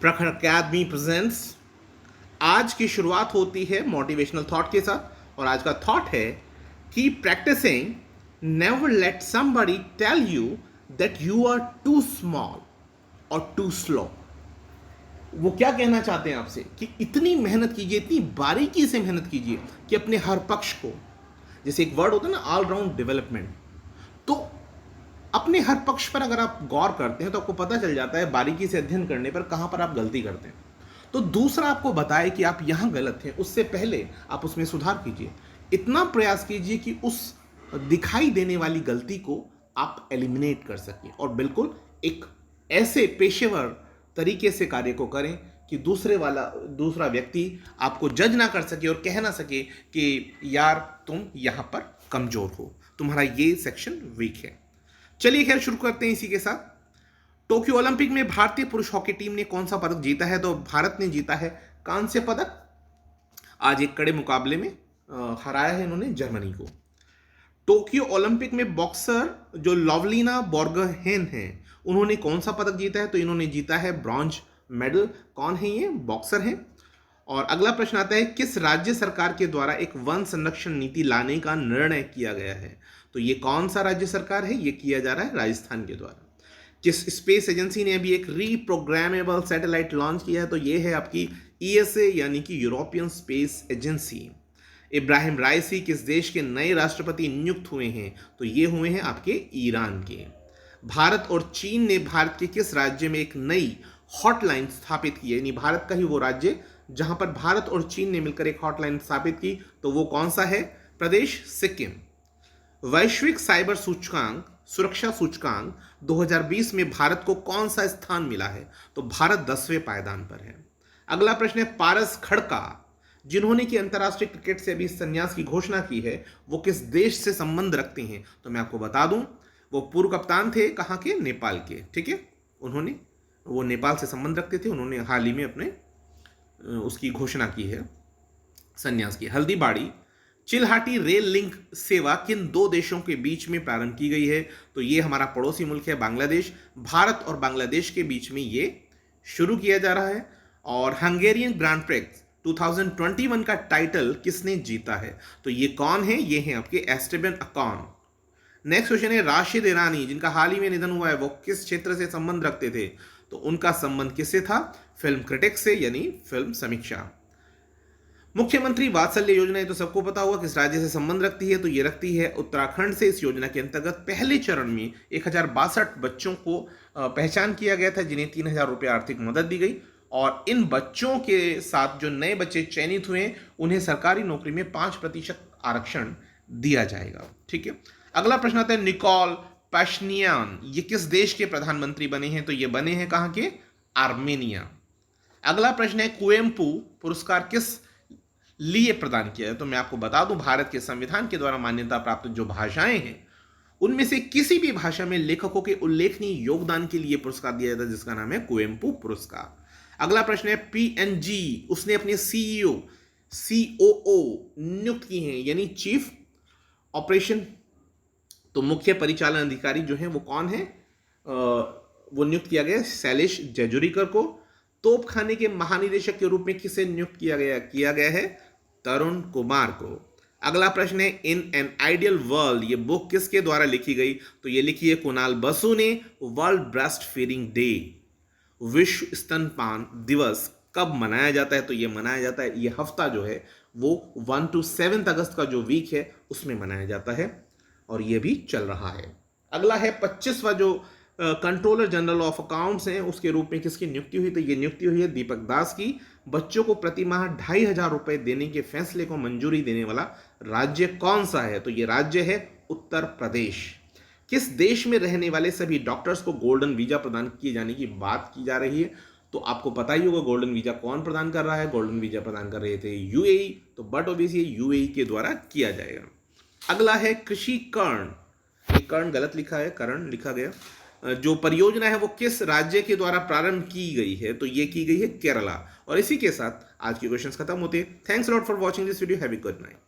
प्रखर academy presents. आज की शुरुआत होती है मोटिवेशनल थॉट के साथ और आज का थॉट है कि practising never let somebody tell you that you are too small और टू स्लो। वो क्या कहना चाहते हैं आपसे कि इतनी मेहनत कीजिए, इतनी बारीकी से मेहनत कीजिए कि अपने हर पक्ष को, जैसे एक वर्ड होता है ना ऑल राउंड डेवलपमेंट, तो अपने हर पक्ष पर अगर आप गौर करते हैं तो आपको पता चल जाता है बारीकी से अध्ययन करने पर कहां पर आप गलती करते हैं। तो दूसरा आपको बताए कि आप यहां गलत हैं, उससे पहले आप उसमें सुधार कीजिए। इतना प्रयास कीजिए कि उस दिखाई देने वाली गलती को आप एलिमिनेट कर सकें और बिल्कुल एक ऐसे पेशेवर तरीके से कार्य को करें कि दूसरा व्यक्ति आपको जज ना कर सके और कह ना सके कि यार तुम यहां पर कमजोर हो, तुम्हारा ये सेक्शन वीक है। चलिए खैर शुरू करते हैं इसी के साथ। टोक्यो ओलंपिक में भारतीय पुरुष हॉकी टीम ने कौन सा पदक जीता है? तो भारत ने जीता है कांस्य पदक। आज एक कड़े मुकाबले में हराया है इन्होंने जर्मनी को। टोक्यो ओलंपिक में बॉक्सर जो लवलीना बोर्गोहेन हैं, उन्होंने कौन सा पदक जीता है? तो इन्होंने जीता है ब्रॉन्ज मेडल। कौन है ये? बॉक्सर हैं। और अगला प्रश्न आता है, किस राज्य सरकार के द्वारा एक वन संरक्षण नीति लाने का निर्णय किया गया है? तो ये कौन सा राज्य सरकार है? ये किया जा रहा है राजस्थान के द्वारा। जिस स्पेस एजेंसी ने अभी एक रीप्रोग्रामेबल सैटेलाइट लॉन्च किया है, तो ये है आपकी ईएसए यानी कि यूरोपियन स्पेस एजेंसी। इब्राहिम राइसी किस देश के नए राष्ट्रपति नियुक्त हुए हैं? तो ये हुए हैं आपके ईरान के। भारत और चीन ने भारत के किस राज्य में एक नई हॉटलाइन स्थापित की है? यानी भारत का ही वो राज्य जहां पर भारत और चीन ने मिलकर एक हॉटलाइन स्थापित की, तो वो कौन सा है? प्रदेश सिक्किम। वैश्विक साइबर सूचकांक सुरक्षा सूचकांक 2020 में भारत को कौन सा स्थान मिला है? तो भारत 10वें पायदान पर है। अगला प्रश्न है, पारस खड़का जिन्होंने कि अंतर्राष्ट्रीय क्रिकेट से अभी संन्यास की घोषणा की है, वो किस देश से संबंध रखते हैं? तो मैं आपको बता दूं, वो पूर्व कप्तान थे। कहां के? नेपाल के। ठीक है, वो नेपाल से संबंध रखते थे। उन्होंने हाल ही में अपने उसकी घोषणा की है, संन्यास की। हल्दीबाड़ी चिल्हाटी रेल लिंक सेवा किन दो देशों के बीच में प्रारंभ की गई है? तो ये हमारा पड़ोसी मुल्क है बांग्लादेश। भारत और बांग्लादेश के बीच में ये शुरू किया जा रहा है। और हंगेरियन ग्रांड प्रिक्स 2021 का टाइटल किसने जीता है? तो ये कौन है? ये हैं आपके एस्टेबन अकॉन। नेक्स्ट क्वेश्चन है, राशिद ईरानी जिनका हाल ही में निधन हुआ है, वो किस क्षेत्र से संबंध रखते थे? तो उनका संबंध किससे था? फिल्म क्रिटिक्स से, यानी फिल्म समीक्षा। मुख्यमंत्री वात्सल्य योजना है तो सबको पता होगा किस राज्य से संबंध रखती है? तो ये रखती है उत्तराखंड से। इस योजना के अंतर्गत पहले चरण में 1062 बच्चों को पहचान किया गया था, जिन्हें 3000 रुपये आर्थिक मदद दी गई। और इन बच्चों के साथ जो नए बच्चे चयनित हुए, उन्हें सरकारी नौकरी में 5% आरक्षण दिया जाएगा। ठीक है, अगला प्रश्न आता है, निकोल पाशिनियान ये किस देश के प्रधानमंत्री बने हैं? तो ये बने हैं कहां के? आर्मेनिया। अगला प्रश्न है, कुवेम्पु पुरस्कार किस लिए प्रदान किया है? तो मैं आपको बता दूं, भारत के संविधान के द्वारा मान्यता प्राप्त जो भाषाएं हैं, उनमें से किसी भी भाषा में लेखकों के उल्लेखनीय योगदान के लिए पुरस्कार दिया जाता है, जिसका नाम है कुवेम्पु पुरस्कार। अगला प्रश्न है, पीएनजी उसने अपने सीईओ सीओओ नियुक्त किए हैं, यानी चीफ ऑपरेशन, तो मुख्य परिचालन अधिकारी जो है वो कौन है? वो नियुक्त किया गया शैलेश जजुरीकर को। तोपखाने के महानिदेशक के रूप में किसे नियुक्त किया गया है? तरुण कुमार को। अगला प्रश्न है, इन एन आइडियल वर्ल्ड ये बुक किसके द्वारा लिखी गई? तो ये लिखी है कुणाल बसु ने। वर्ल्ड ब्रेस्ट फीडिंग डे, विश्व स्तनपान दिवस कब मनाया जाता है? तो ये मनाया जाता है, ये हफ्ता जो है वो 1 to 7 अगस्त का जो वीक है उसमें मनाया जाता है और ये भी चल रहा है। अगला है 25वां जो कंट्रोलर जनरल ऑफ अकाउंट्स हैं, उसके रूप में किसकी नियुक्ति हुई? तो ये नियुक्ति हुई है दीपक दास की। बच्चों को प्रति माह 2500 रुपए देने के फैसले को मंजूरी देने वाला राज्य कौन सा है? तो ये राज्य है उत्तर प्रदेश। किस देश में रहने वाले सभी डॉक्टर्स को गोल्डन वीजा प्रदान किए जाने की बात की जा रही है? तो आपको पता ही होगा गोल्डन वीजा कौन प्रदान कर रहा है। गोल्डन वीजा प्रदान कर रहे थे यूएई, तो बट ऑब्वियसली यूएई के द्वारा किया जाएगा। अगला है कृषि कर्ण, ये कर्ण गलत लिखा है, कर्ण लिखा गया। जो परियोजना है वो किस राज्य के द्वारा प्रारंभ की गई है? तो ये की गई है केरला। और इसी के साथ आज के क्वेश्चंस खत्म होते हैं। Thanks lot for watching this video. Have a good night.